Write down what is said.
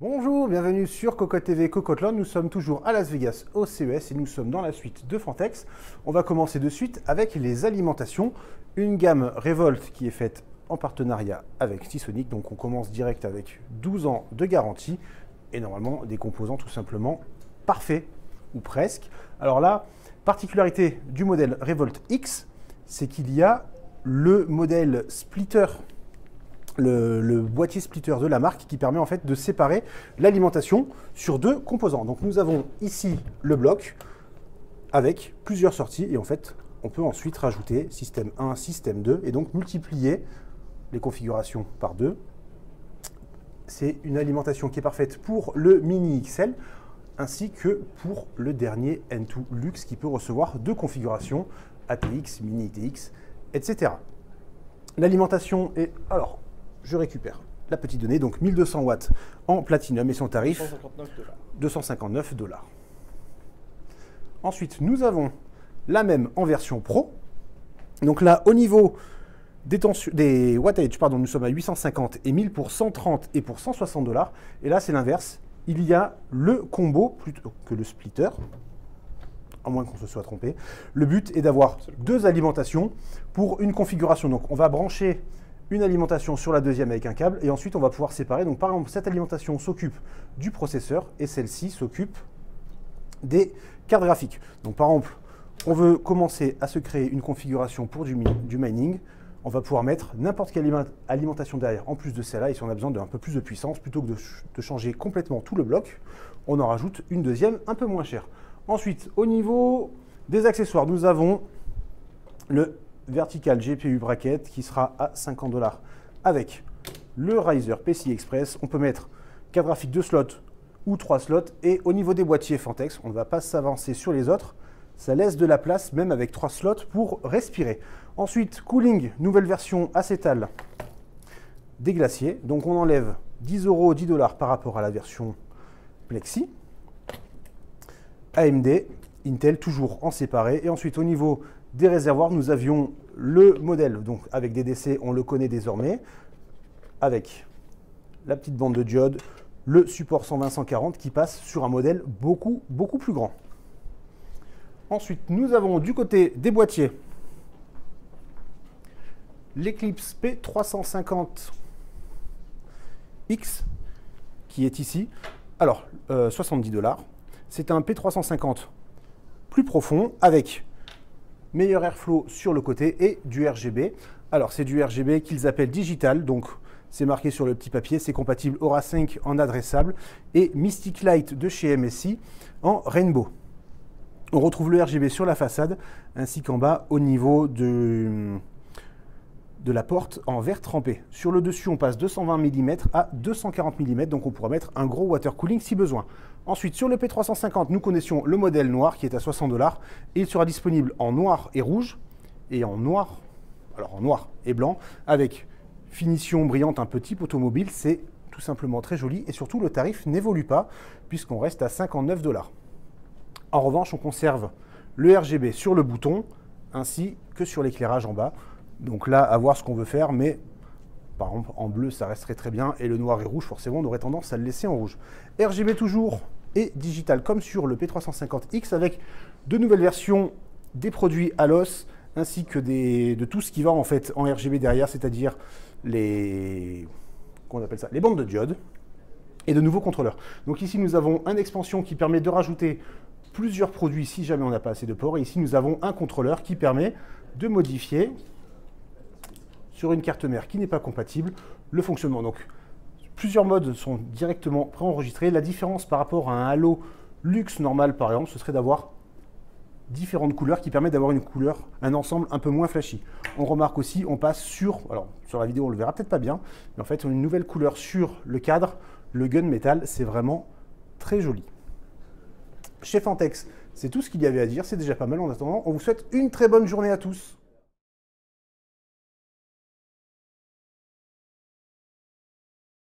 Bonjour, bienvenue sur Cocotte TV, Cocotland. Nous sommes toujours à Las Vegas au CES et nous sommes dans la suite de Fantex. On va commencer de suite avec les alimentations. Une gamme Revolt qui est faite en partenariat avec Seasonic. Donc on commence direct avec 12 ans de garantie et normalement des composants tout simplement parfaits ou presque. Alors là, particularité du modèle Revolt X, c'est qu'il y a le modèle splitter, le boîtier splitter de la marque qui permet en fait de séparer l'alimentation sur deux composants. Donc nous avons ici le bloc avec plusieurs sorties et en fait on peut ensuite rajouter système 1, système 2 et donc multiplier les configurations par deux. C'est une alimentation qui est parfaite pour le mini XL ainsi que pour le dernier N2 Luxe qui peut recevoir deux configurations ATX, mini ITX, etc. L'alimentation est alors je récupère la petite donnée, donc 1200 watts en platinum et son tarif 259 $. Ensuite, nous avons la même en version pro. Donc là, au niveau des wattage, nous sommes à 850 et 1000 pour 130 et pour 160 $. Et là, c'est l'inverse. Il y a le combo plutôt que le splitter, à moins qu'on se soit trompé. Le but est d'avoir deux alimentations pour une configuration. Donc, on va brancher une alimentation sur la deuxième avec un câble et ensuite on va pouvoir séparer. Donc par exemple, cette alimentation s'occupe du processeur et celle-ci s'occupe des cartes graphiques. Donc par exemple, on veut commencer à se créer une configuration pour du mining. On va pouvoir mettre n'importe quelle alimentation derrière en plus de celle-là et si on a besoin d'un peu plus de puissance, plutôt que de changer complètement tout le bloc, on en rajoute une deuxième un peu moins chère. Ensuite, au niveau des accessoires, nous avons le Vertical GPU bracket qui sera à 50 $ avec le Riser PCI Express. On peut mettre 4 graphiques 2 slots ou 3 slots et au niveau des boîtiers Fantex, on ne va pas s'avancer sur les autres. Ça laisse de la place même avec 3 slots pour respirer. Ensuite, cooling, nouvelle version acétale des glaciers. Donc on enlève 10 €, 10 $ par rapport à la version Plexi. AMD, Intel toujours en séparé. Et ensuite au niveau des réservoirs, nous avions le modèle, donc avec DDC, on le connaît désormais, avec la petite bande de diode, le support 120-140 qui passe sur un modèle beaucoup plus grand. Ensuite, nous avons du côté des boîtiers l'Eclipse P350X qui est ici. Alors, 70 $. C'est un P350 plus profond avec meilleur airflow sur le côté et du RGB. Alors c'est du RGB qu'ils appellent digital, donc c'est marqué sur le petit papier, c'est compatible Aura 5 en adressable et Mystic Light de chez MSI en rainbow. On retrouve le RGB sur la façade ainsi qu'en bas au niveau de la porte en verre trempé. Sur le dessus, on passe 220 mm à 240 mm, donc on pourra mettre un gros water cooling si besoin. Ensuite, sur le P350, nous connaissions le modèle noir qui est à 60 $. Et il sera disponible en noir et rouge et en noir et blanc avec finition brillante un peu type automobile. C'est tout simplement très joli et surtout le tarif n'évolue pas puisqu'on reste à 59 $. En revanche, on conserve le RGB sur le bouton ainsi que sur l'éclairage en bas. Donc là, à voir ce qu'on veut faire, mais par exemple, en bleu, ça resterait très bien. Et le noir et rouge, forcément, on aurait tendance à le laisser en rouge. RGB toujours et digital, comme sur le P350X, avec de nouvelles versions des produits à l'os, ainsi que de tout ce qui va en fait en RGB derrière, c'est-à-dire les bandes de diode et de nouveaux contrôleurs. Donc ici, nous avons une expansion qui permet de rajouter plusieurs produits si jamais on n'a pas assez de ports. Et ici, nous avons un contrôleur qui permet de modifier sur une carte mère qui n'est pas compatible, le fonctionnement. Donc, plusieurs modes sont directement préenregistrés. La différence par rapport à un Halo Luxe normal, par exemple, ce serait d'avoir différentes couleurs qui permettent d'avoir un ensemble un peu moins flashy. On remarque aussi, on passe sur la vidéo, on le verra peut-être pas bien, mais en fait, on a une nouvelle couleur sur le cadre, le gunmetal, c'est vraiment très joli. Chez Fantex, c'est tout ce qu'il y avait à dire, c'est déjà pas mal. En attendant, on vous souhaite une très bonne journée à tous.